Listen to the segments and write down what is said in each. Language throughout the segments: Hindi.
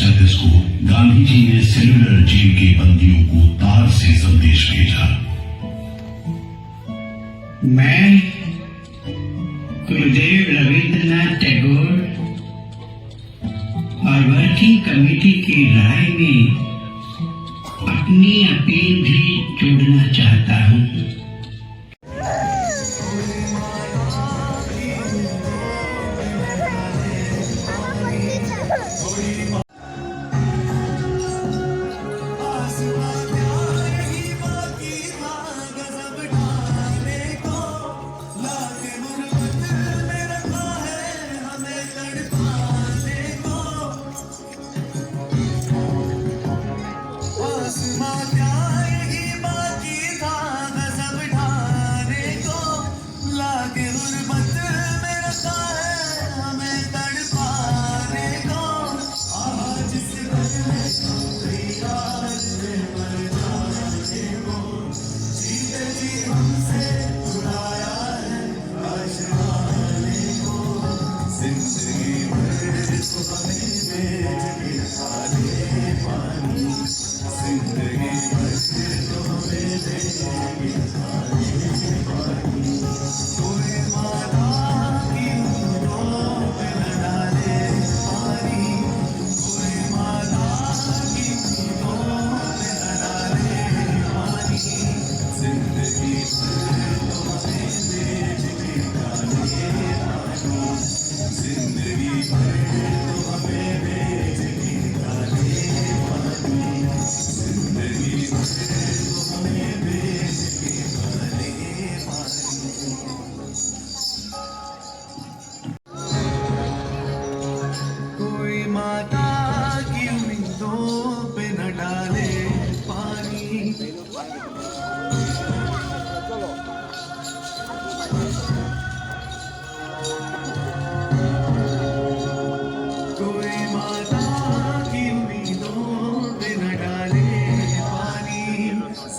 स्टेटस को गांधी जी ने सेलुलर जेल के बंदियों को तार से संदेश भेजा। मैं गुरुदेव रविंद्रनाथ टैगोर और वर्किंग कमेटी की राय में अपनी अपील भी जोड़ना चाहता हूँ।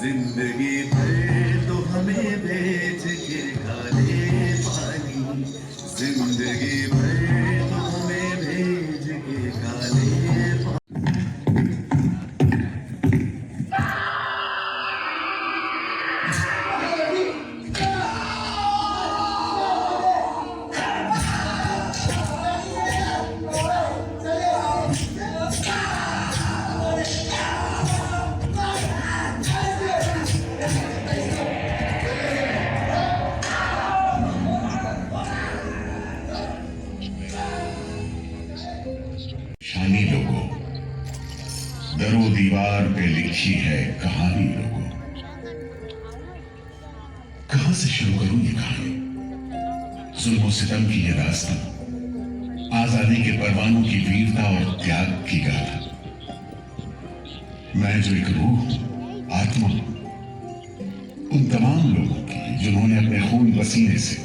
जिंदगी भर तो हमें भेज के डाले पानी, जिंदगी भर तो हमें भेज के डाले शानी लोगों, दरो दीवार पे लिखी है कहानी लोगों। कहां से शुरू करूं ये कहानी? जुल्म और सितम की ये रास्ता, आजादी के परवानों की वीरता और त्याग की गाथा। मैं जो एक रूह हूं, आत्मा हूं, उन तमाम लोगों की जिन्होंने अपने खून पसीने से,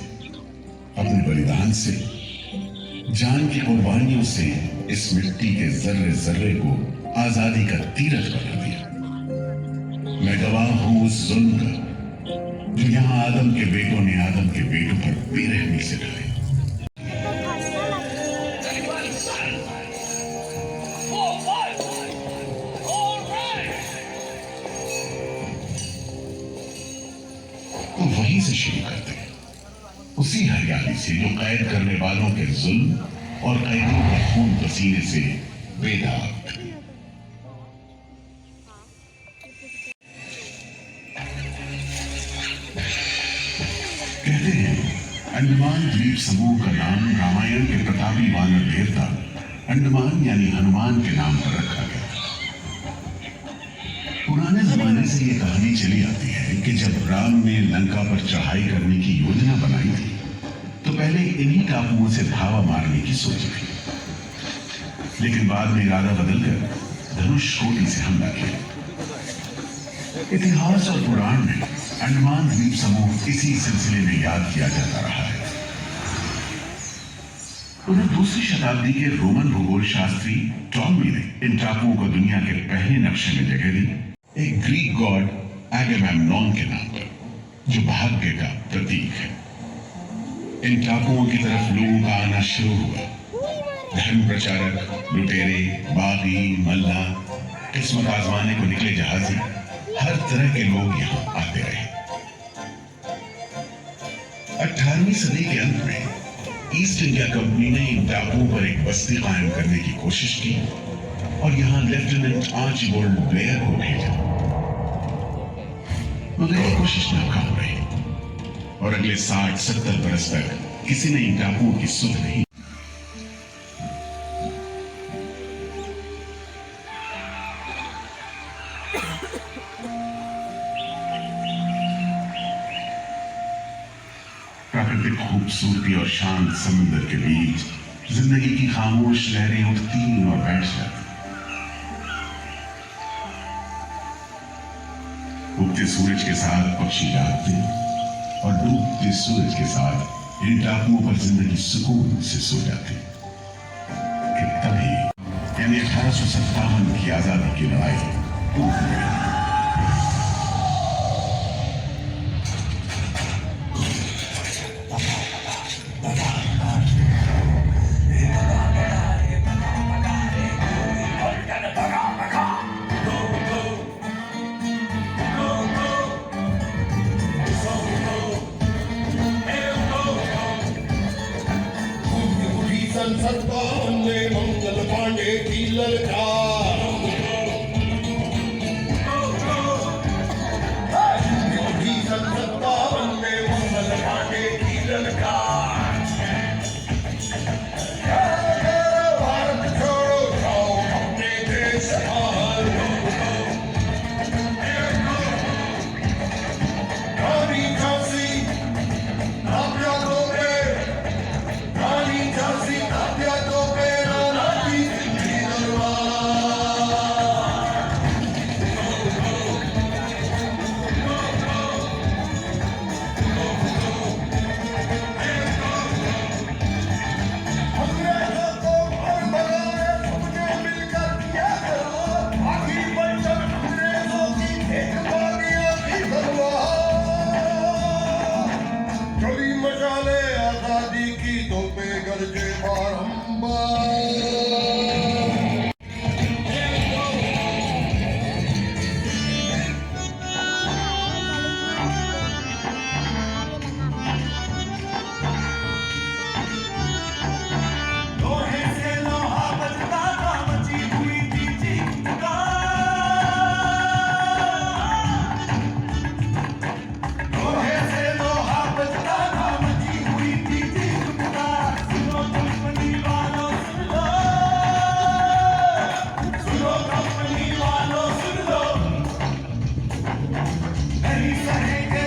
अपने बलिदान से, जान की कुर्बानियों से इस मिट्टी के जर्रे जर्रे को आजादी का तीरथ बना दिया। मैं गवाह हूं उस जुल्म का जो यहां आदम के बेटों ने आदम के बेटों पर बेरहमी से ढाए। तो वहीं से शुरू करते हैं, उसी हरियाली से जो कैद करने वालों के जुल्म और कैदियों के खून पसीने से बेदाग थी। कहते हैं अंडमान द्वीप समूह का नाम रामायण के प्रतापी वानर देवता अंडमान यानी हनुमान के नाम पर रखा गया। पुराने जमाने से ये कहानी चली आती है कि जब राम ने लंका पर चढ़ाई करने की योजना बनाई थी तो पहले इन्हीं टापुओं से धावा मारने की सोची थी, लेकिन बाद में इरादा बदलकर धनुष कोटि से हमला किया। इतिहास और पुराण में अंडमान द्वीप समूह इसी सिलसिले में याद किया जाता रहा है। उन्हें दूसरी शताब्दी के रोमन भूगोल शास्त्री टॉलमी ने इन टापुओं को दुनिया के पहले नक्शे में जगह दी, एक ग्रीक गॉड एगेमेम्नॉन के नाम पर, जो भाग्य का प्रतीक है। इन टापुओं की तरफ लोगों का आना शुरू हुआ। धर्म प्रचारक, लुटेरे, बागी, मल्ला, किस्मत आजमाने को निकले जहाजी, हर तरह के लोग यहाँ आते रहे। 18वीं सदी के अंत में ईस्ट इंडिया कंपनी ने इन टापुओं पर एक बस्ती कायम करने की कोशिश की और यहाँ लेफ्टिनेंट आर्चिबाल्ड ब्लेयर को भेजा, मगर ये कोशिश नाकाम रही और अगले 60-70 बरस तक किसी ने इन टापुओं की सुध नहीं। प्राकृतिक खूबसूरती और शांत समुद्र के बीच जिंदगी की खामोश लहरें उठती और बैठ जाती। उगते सूरज के साथ पक्षी जागते और डूबते सूरज के साथ इन टापुओं पर जिंदगी सुकून से सो जाती। कि तभी यानी 1857 की आजादी की लड़ाई टूट गई। संसद भवन में मंगल पांडे की ललकार, संसद भवन में मंगल पांडे की ललकार। भारत छोड़ो जाओ अपने देश बाहर, रानी झांसी आप यादों में, रानी झांसी आप यादों में, राणा की दिल्ली दरबार। अंग्रेजों को और बनाए सबने मिलकर किया करो, आखिर बंचन अंग्रेजों की एक बागियों की तलवार। चली मशाले आजादी की तो पे गरजे बारंबार। लोहे से लोहा बजता था, मची हुई थी चीख पुकार। लोहे से लोहा बजता था, मची हुई थी चीख पुकार। सुनो कंपनी वालों सुन लो, सुनो कंपनी वालों सुन लो, नहीं सहेंगे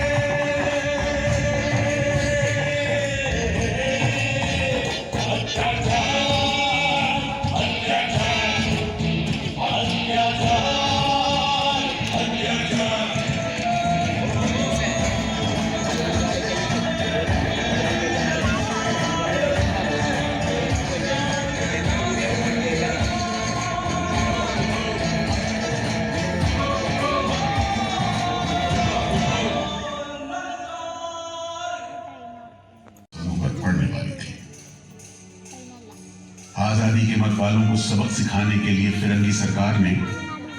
पर पड़ने वाली थी। आजादी के मतवालों को सबक सिखाने के लिए फिरंगी सरकार ने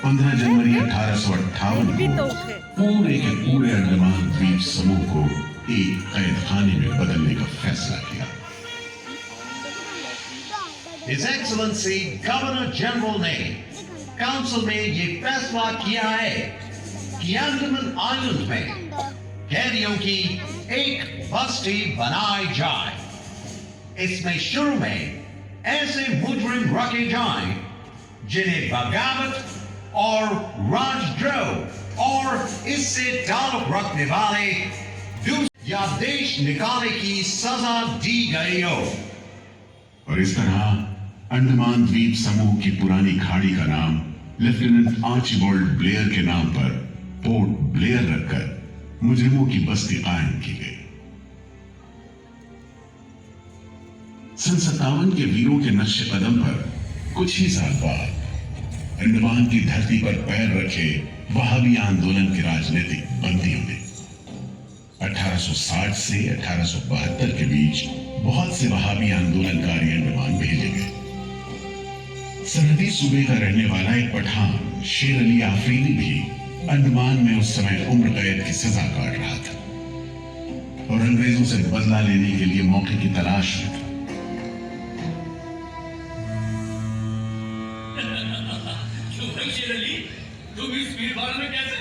15 जनवरी 1858 को पूरे के पूरे अंडमान द्वीप समूह को एक कैद खाने में बदलने का फैसला किया। His Excellency Governor General ने काउंसिल में ये फैसला किया है कि अंडमान आइलैंड में कैदियों की एक बस्ती बनाई जाए। इसमें शुरू में ऐसे मुजरिम रखे जाएं जिन्हें बगावत और राजद्रोह और इससे ताल्लुक रखने वाले या देश निकालने की सजा दी गई हो। और इस तरह अंडमान द्वीप समूह की पुरानी खाड़ी का नाम लेफ्टिनेंट आर्चिबाल्ड ब्लेयर के नाम पर पोर्ट ब्लेयर रखकर मुजरिमों की बस्ती कायम की गई। सन 57 के वीरों के नक्शे कदम पर कुछ ही साल बाद अंडमान की धरती पर पैर रखे वहाबी आंदोलन के राजनीतिक बंदियों ने 1860 से 1872 के बीच बहुत से वहाबी आंदोलनकारी अंडमान भेजे गए। सूबे का रहने वाला एक पठान शेर अली आफरीदी भी अंडमान में उस समय उम्र कैद की सजा काट रहा था और अंग्रेजों से बदला लेने के लिए मौके की तलाश में था। तुम इस भीड़ में कैसे?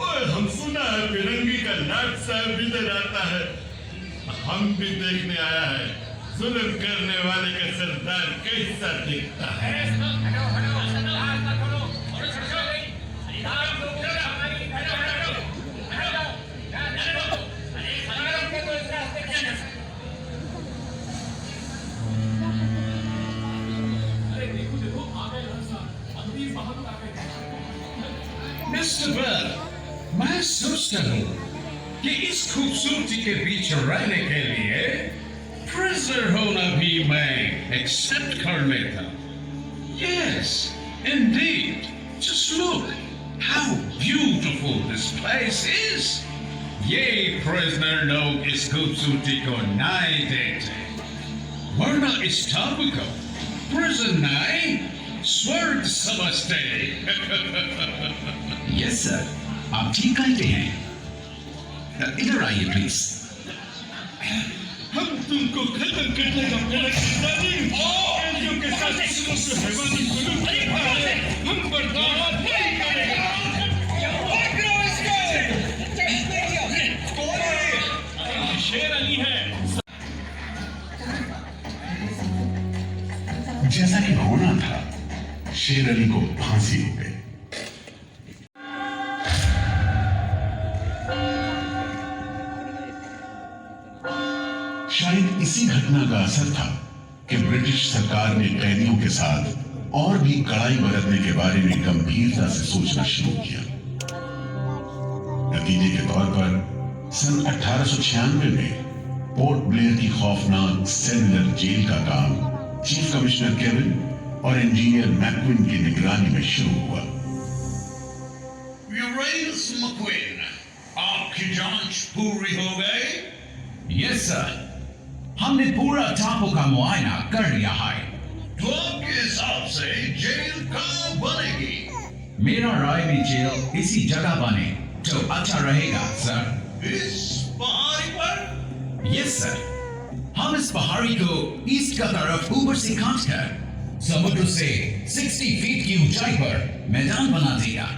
ओए, हम सुना है फिरंगी का नाथ साहब इधर आता है। हम भी देखने आया है जुल्म करने वाले का सरदार कैसा दिखता है। मिस्टर बेल, मैं सोचता हूँ कि इस खूबसूरती के बीच रहने के लिए प्रिजनर होना भी मैं एक्सेप्ट कर लेता। Yes, indeed. Just look how beautiful this place is. ये प्रिजनर लोग इस खूबसूरती को नहीं देखते, वरना इस टापू को प्रिजन नहीं स्वर्ग समझते। यस सर, आप ठीक कहते हैं। इधर आइए प्लीज। हम तुमको खत्म करने का के साथ हैवानी जुल्म करता है, हम बर्दाश्त नहीं करेंगे। शेर अली है। जैसा कि होना था, शेर अली को फांसी हो गई। शायद इसी घटना का असर था कि ब्रिटिश सरकार ने कैदियों के साथ और भी कड़ाई बरतने के बारे में गंभीरता से सोचना शुरू किया। नतीजे के तौर पर सन 1896 में पोर्ट ब्लेयर की खौफनाक सेलुलर जेल का काम चीफ कमिश्नर केविन और इंजीनियर मैक्विन की निगरानी में शुरू हुआ। मैक्विन, आपकी जांच पूरी हो गई? यस सर, हमने पूरा टापू का मुआयना कर लिया है। तो आपके हिसाब से जेल कहाँ बनेगी? मेरा राय में जेल इसी जगह बने तो अच्छा रहेगा सर। इस पहाड़ी पर? यस सर, हम इस पहाड़ी को ईस्ट का तरफ ऊपर से काटकर समुद्र से 60 फीट की ऊंचाई पर मैदान बना देगा।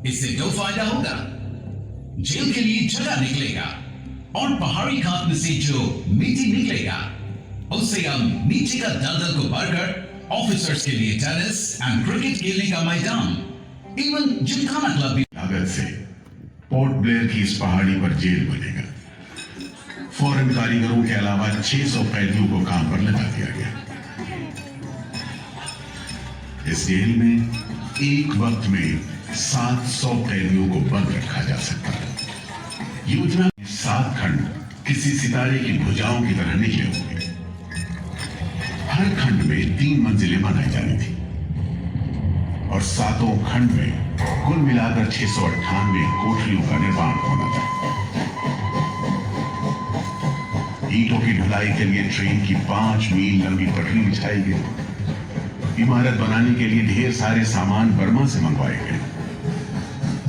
इससे दो फायदा होगा, जेल के लिए जगह निकलेगा और पहाड़ी खात में से जो मिट्टी निकलेगा उससे हम नीचे का दलदल को भरकर ऑफिसर्स के लिए टेनिस एंड क्रिकेट खेलने का मैदान, इवन जिमखाना क्लब भी। लागत से पोर्ट ब्लेयर की इस पहाड़ी पर जेल बनेगा। फॉरेन कारीगरों के अलावा 600 कैदियों को काम पर लगा दिया गया। इस जेल में एक वक्त में 700 कैदियों को बंद रखा जा सकता था। योजना 7 खंड किसी सितारे की भुजाओं की तरह निकले होंगे। हर खंड में 3 मंजिलें बनाई जानी थी और 7 खंड में कुल मिलाकर 698 कोठरियों का निर्माण होना था। ईंटों की ढुलाई के लिए ट्रेन की 5 मील लंबी पटरी बिछाई गई। इमारत बनाने के लिए ढेर सारे सामान बर्मा से मंगवाए गए।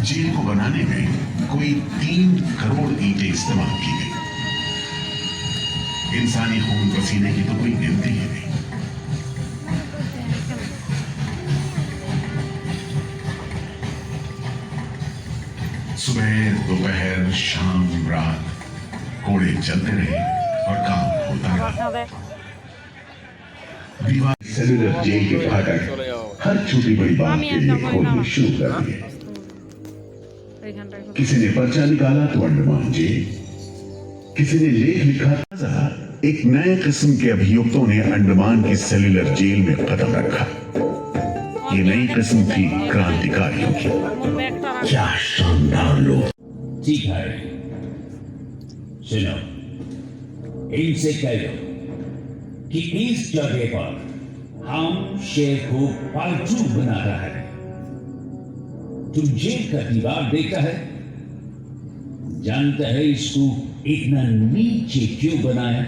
जेल को बनाने में कोई 3 करोड़ ईंटें इस्तेमाल की गई। इंसानी खून पसीने की तो कोई गिनती ही नहीं। सुबह दोपहर शाम रात कोड़े चलते रहे और काम होता रहा। दीवार सेलुलर जेल के फाटक हर छोटी बड़ी बात के लिए खोलने शुरू कर दिए। किसी ने पर्चा निकाला तो अंडमान जेल, किसी ने लेख लिखा। एक नए किस्म के अभियुक्तों ने अंडमान की सेलुलर जेल में कदम रखा। ये नई किस्म थी क्रांतिकारियों की। क्या शानदार लोग। ठीक है, सुनो, इनसे कह दो कि इस जगह पर हम शेर को पालतू बना रहा है। तुम जेल का दीवार देखता है, जानता है इसको इतना नीचे क्यों बनाया?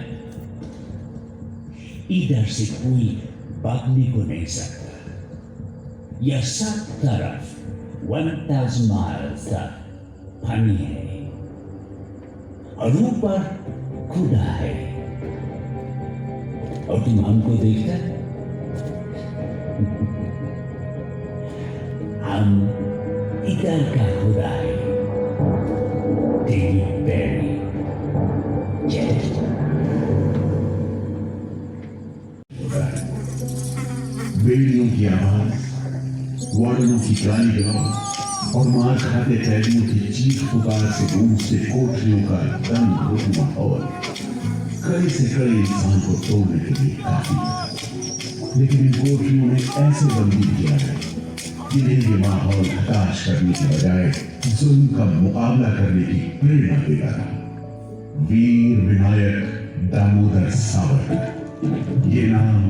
इधर से कोई भागने को नहीं सकता। यह सब तरफ 1000 माइल्स तक पानी है और ऊपर खुदा है और तुम हमको देखकर हम इधर का खुदा है तेरी पैरी बेड़ियों की आवाज, वार्डनों की गाली गलौज और मार खाते कैदियों की चीख पुकार से गूंजते कोठरियों का दम माहौल कड़े से कड़े इंसान को तोड़ने के लिए काफी है। लेकिन इन कोठरियों में ऐसे बंदी किया है जिन्हें ये माहौल हताश करने की बजाय जुल्म का मुकाबला करने की प्रेरणा देता था। वीर विनायक दामोदर सावरकर, ये नाम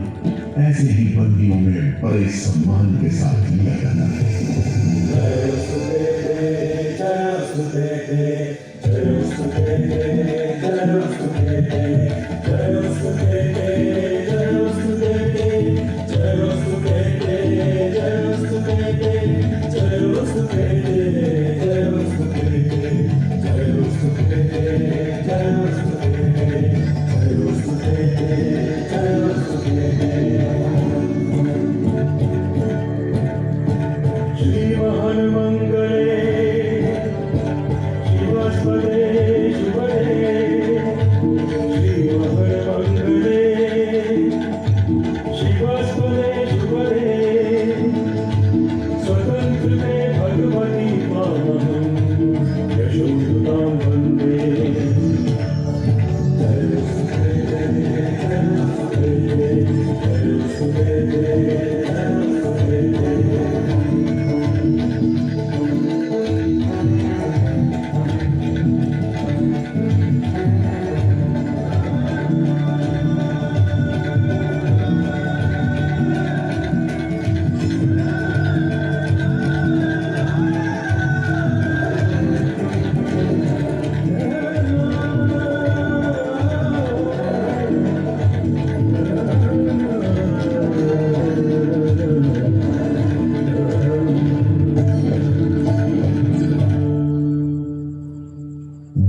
ऐसे ही बंदियों में बड़े सम्मान के साथ लिया जाता है।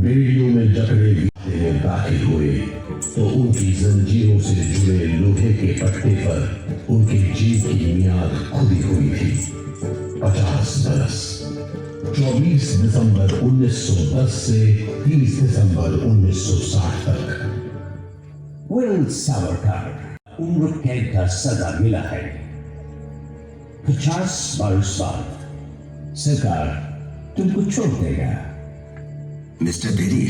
बेड़ियों में जकड़े दाखिल हुए तो उनकी जंजीरों से जुड़े लोहे के पट्टे पर उनके जीव की मियाद खुदी हुई थी 50 बरस। 24 दिसंबर 1910 से 30 दिसंबर 1960 तक वीर सावरकर उम्र कैद का सजा मिला है। 50 बरस बाद सरकार तुमको छोड़ देगा। मिस्टर बेरी,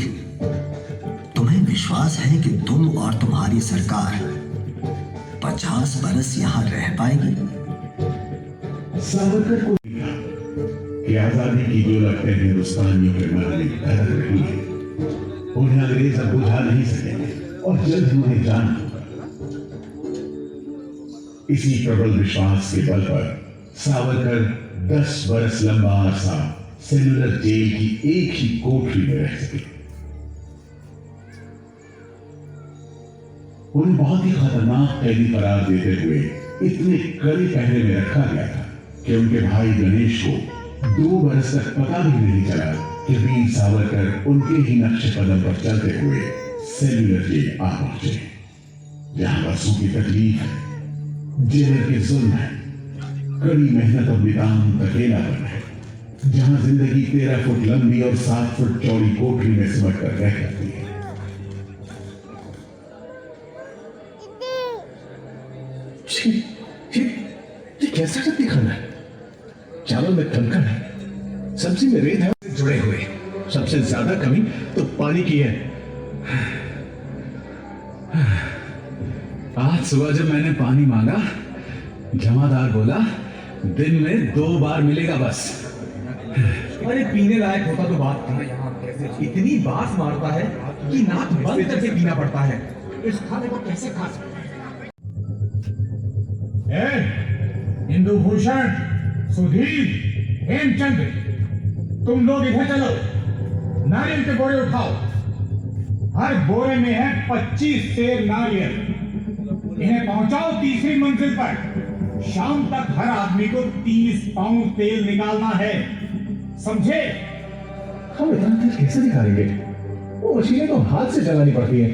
तुम्हें विश्वास है कि तुम और तुम्हारी सरकार 50 बरस यहाँ रह पाएगी? सावरकर को कि आजादी की जो लपटें हिंदुस्तानियों के मन में दहक रही है उन्हें अंग्रेज अब बुझा नहीं सकेंगे और जल्द ही उन्हें जान होगा। इसी प्रबल विश्वास के बल पर सावरकर 10 बरस लंबा अरसा सेलुलर जेल की एक ही कोठरी में रह सके। उन्हें बहुत ही खतरनाक कैदी करार देते हुए इतने कड़े पहरे में रखा गया था कि उनके भाई गणेश को 2 बरस तक पता भी नहीं चला कि वीर सावरकर उनके ही नक्शे कदम पर चलते हुए सेलुलर जेल आ पहुंचे, जहां बरसों की तकलीफ है, जेलर के जुल्म है, कड़ी मेहनत और निदान अकेलापन है, जहां जिंदगी 13 फुट लंबी और 7 फुट चौड़ी कोठरी में सिमट कर रह जाती है। ये कैसा रद्दी खाना है? चावल में कंकड़ है, सब्जी में रेत है, जुड़े हुए। सबसे ज्यादा कमी तो पानी की है। आज सुबह जब मैंने पानी मांगा, जमादार बोला दिन में 2 बार मिलेगा बस। अरे पीने लायक होता तो बात थी। इतनी बात मारता है कि नाक बंद करके पीना पड़ता है। इस खाने को कैसे खा सकते हैं? हिंदू भूषण, सुधीर, हेमचंद, तुम लोग इधर चलो, नारियल के बोरे उठाओ। हर बोरे में है 25 सेर नारियल। इन्हें पहुंचाओ तीसरी मंजिल पर। शाम तक हर आदमी को 30 पाउंड तेल निकालना है, समझे? हम इतना तेल कैसे निकालेंगे? वो मशीनें तो हाथ से चलानी पड़ती है।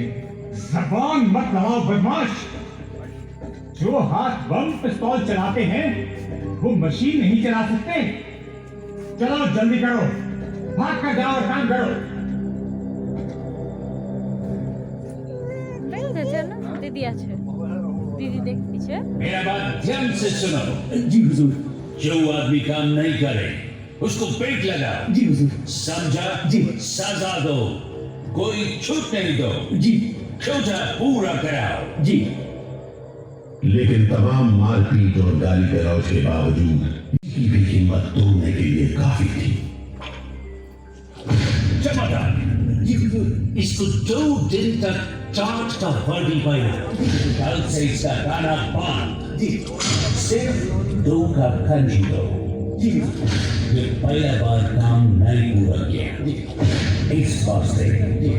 जबान मत लड़ाओ बदमाश। जो हाथ बम पिस्तौल चलाते हैं वो मशीन नहीं चला सकते। चलो जल्दी करो, भाग कर जाओ और काम करो। दीदी আছে दीदी देखती है। मेरा बात ध्यान से सुनो। जी हुजूर। जो आदमी काम नहीं करे उसको पेट लगाओ। जी हुजूर। समझा? जी। सजा दो, कोई छूट नहीं दो। जी। कोटा पूरा कराओ। जी। लेकिन तमाम मारपीट और गाली गलौज के बावजूद की भी हिम्मत तोड़ने के लिए काफी थी। जमादार जी हुजूर। इसको 2 दिन तक चाट का वर्दी पाया। कल से इसका गाना बंद। जी। सिर्फ 2 कप खंजी दो। जी। ये पहला बार काम नहीं पूरा किया। इस वास्ते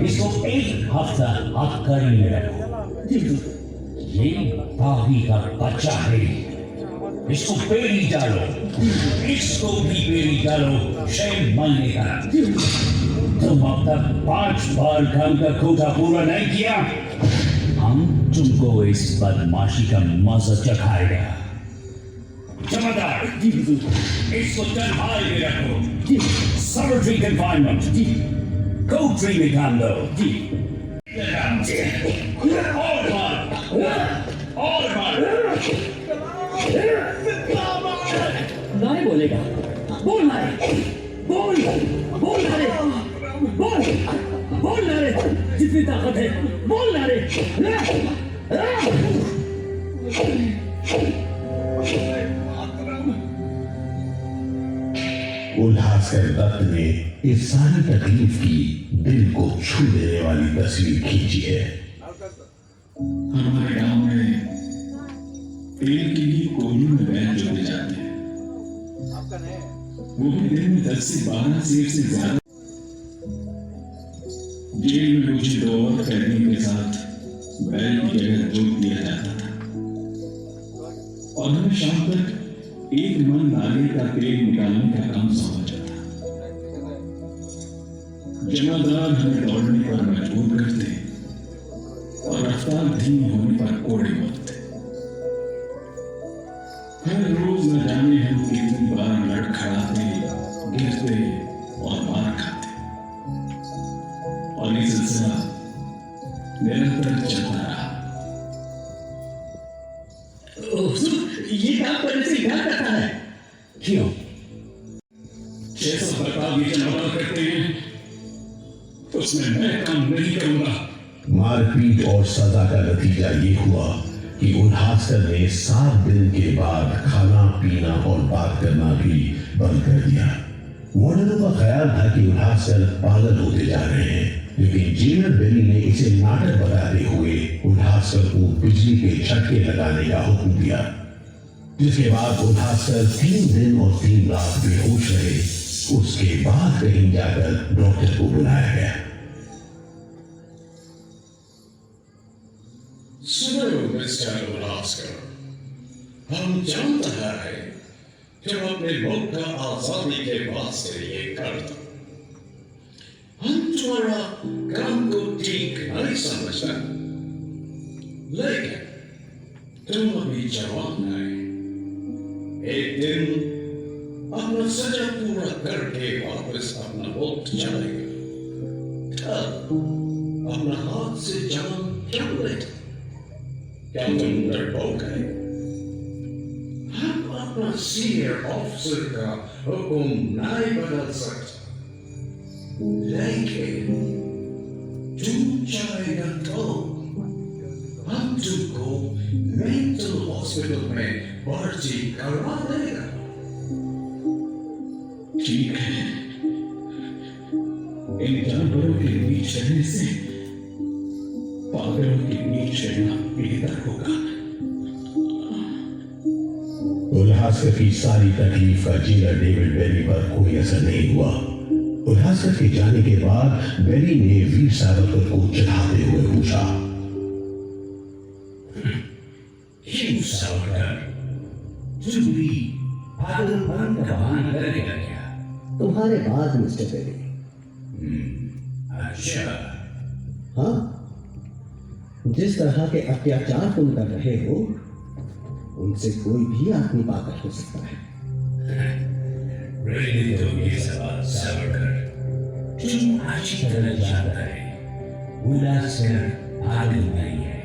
इसको 1 हफ्ता हथकड़ी में रखो। जी। ये बागी का बच्चा है, इसको पेड़ी डालो, इसको भी पेड़ी डालो 6 महीने का। तुम अब तक 5 बार काम का कोटा पूरा नहीं किया, हम तुमको इस बदमाशी का मजा चखाएगा। जमादार जी हुजूर। इसको तन्हाई में रखो। जी। Solitary confinement. जी। कोठरी में काम दो। जी। और मार। नारे बोलेगा, बोल नारे, बोल बोल नारे, बोल नारे, जितनी ताकत है बोल नारे। उल्हासकर दत्त ने इस सारी तकलीफ की दिल को छू लेने वाली तस्वीर खींची है। हमारे गांव में तेल के लिए कोयले में बैल जोते जाते हैं, वो भी दिन में 10 से 12 सेर से ज्यादा। जेल में मुझे 2 और कैदियों के साथ बैल की जगह जोत दिया जाता था और हमें शाम तक 1 मन नाले का तेल निकालने का काम सौंपा जाता। जमादार हमें दौड़ने पर मजबूर करते और रफ्तार धीमी होने पर कोड़े मारते। हर रोज न जाने हम कितनी बार लड़खड़ाते, गिरते और मार खाते, और ये सिलसिला निरंतर चलता रहा। ये काम करने से इनकार करता है। क्यों? जैसा बर्ताव ये जमादार करते हैं उसमें मैं काम नहीं करूंगा। मारपीट और सजा का नतीजा ये हुआ कि उल्हासकर ने 7 दिन के बाद खाना पीना और बात करना भी बंद कर दिया। वार्डनों का ख्याल था कि उल्हासकर पागल होते जा रहे हैं, लेकिन जेलर बेरी ने इसे नाटक बताते हुए उल्हासकर को बिजली के झटके लगाने का हुक्म दिया, जिसके बाद उल्हासकर 3 दिन और 3 रात बेहोश रहे। उसके बाद कहीं जाकर डॉक्टर को बुलाया गया। सुनो मिस्टर उल्हासकर, हम जानते हैं जब अपने मुल्क का आजादी के वास्ते ये करते, हम तुम्हारा काम को ठीक नहीं समझते, लेकिन तुम अभी जवान नहीं। एक दिन अपना सजा पूरा करके वापस अपना मुल्क जाएगा, तब अपना हाथ से जान क्या लेगा? क्या तुम डरपोक है? हम अपना सीनियर ऑफिसर का हुक्म नहीं बदल सकते, लेकिन तुम चाहेगा तो हम तुमको मेंटल हॉस्पिटल में भर्ती करवा देगा। ठीक है, इन जानवरों के बीच रहने से पागलों के बीच रहना बेहतर होगा। उल्हासकर की सारी तकलीफ का जेलर डेविड बेरी पर कोई असर नहीं हुआ। उल्हासकर के जाने के बाद बेरी ने वीर सावरकर को चिढ़ाते हुए पूछा, सावरकर, चुप भी पागलपन का बहाना करेगा क्या? तुम्हारे बाद मिस्टर बेरी। अच्छा। हाँ, जिस तरह के अत्याचार तुम कर रहे हो उनसे कोई भी आदमी पागल हो सकता है। रेडी तो ये सवाल सबर कर। तुम अच्छी तरह जानता है उल्लासकर पागल नहीं है,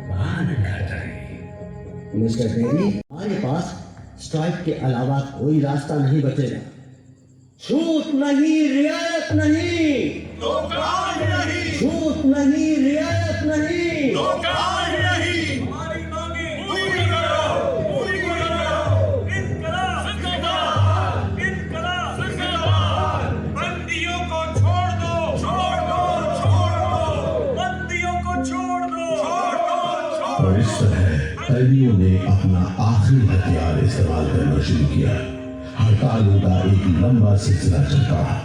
बहाना करता है। मिस्टर बेरी, हमारे पास स्ट्राइक के अलावा कोई रास्ता नहीं बचेगा। छूट नहीं, रियायत नहीं, छूट नहीं, रियायत नहीं। बंदियों को छोड़ दो, छोड़ दो, छोड़ दो, बंदियों को छोड़ दो, छोड़ दो। और इस तरह कैदियों ने अपना आखिरी हथियार इस्तेमाल करना शुरू किया। हड़तालों का एक लंबा सिलसिला चल पड़ा,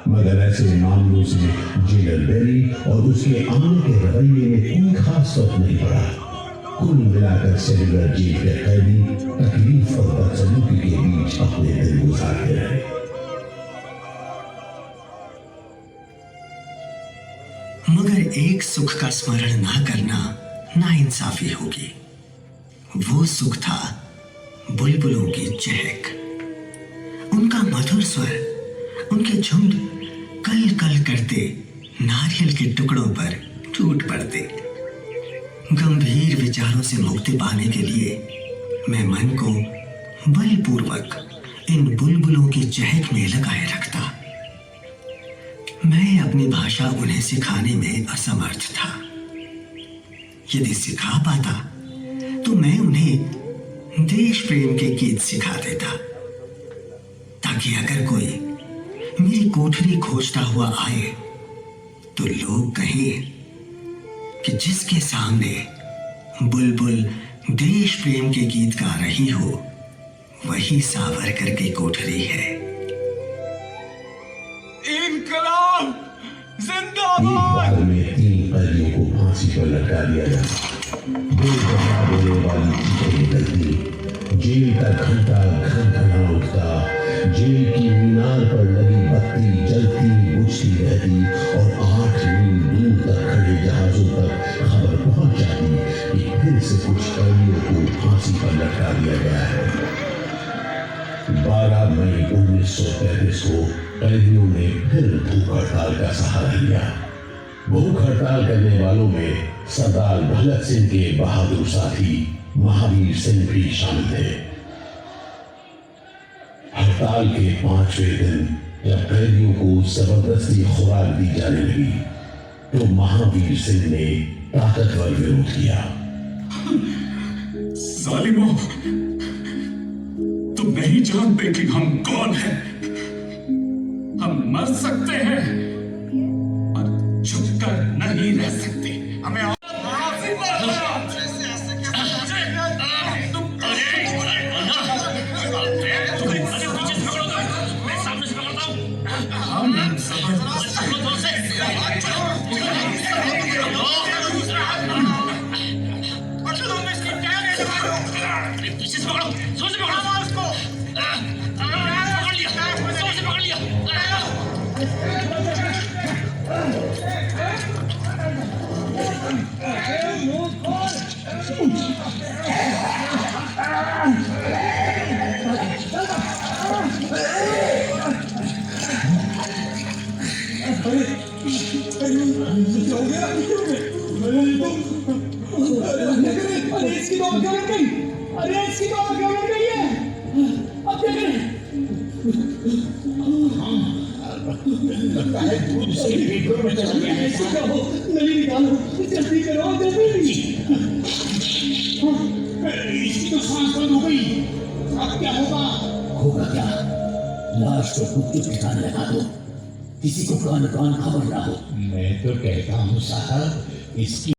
मगर ऐसे मामलों से जेलर बेरी और उसके आने के रवैये में कोई खास फर्क नहीं पड़ा। कुल मिलाकर सेलुलर जेल के कैदी तकलीफ और बदसलूकी के बीच अपने दिन गुजारते रहे। मगर एक सुख का स्मरण ना करना नाइंसाफी होगी। वो सुख था बुलबुलों की चहक, उनका मधुर स्वर, उनके झुंड कल कल करते नारियल के टुकड़ों पर टूट पड़ते। गंभीर विचारों से मुक्ति पाने के लिए मैं मन को बलपूर्वक इन बुलबुलों की चहक में लगाए रखता। मैं अपनी भाषा उन्हें सिखाने में असमर्थ था। यदि सिखा पाता तो मैं उन्हें देश प्रेम के गीत सिखा देता, ताकि अगर कोई मेरी कोठरी खोजता हुआ आए तो लोग कहें कि जिसके सामने बुलबुल देश प्रेम के गीत गा रही हो वही सावरकर की कोठरी है। इनकलाब जिंदाबाद। एक बार में 3 कैदियों को फांसी पर लटका दिया जाता। बेवजह बोलने वाली चीखें निकलती, जेल का घंटा घन-घना उठता, जेल की मीनार पर लगी बत्ती जलती बुझती रहती और 8 मील दूर तक खड़े जहाजों तक खबर पहुंच जाती कि फिर से कुछ कैदियों को फांसी पर लटका दिया गया है। 12 मई 1933 को कैदियों ने फिर भूख हड़ताल का सहारा लिया। भूख हड़ताल करने वालों में सरदार भगत सिंह के बहादुर साथी महावीर सिंह भी शामिल थे। हड़ताल के 5वें दिन जब कैदियों को जबरदस्ती खुराक दी जाने लगी तो महावीर सिंह ने ताकतवर विरोध किया। जालिमों, तुम नहीं जानते कि हम कौन हैं। हम मर सकते हैं और छुपकर नहीं रह सकते। हमें इसकी तो सांस बंद हो गई। अब क्या होगा क्या? लाश को खुद के ठिकाने लगा दो, किसी को कान कान खबर ना हो। मैं तो कहता हूँ साहब, इसकी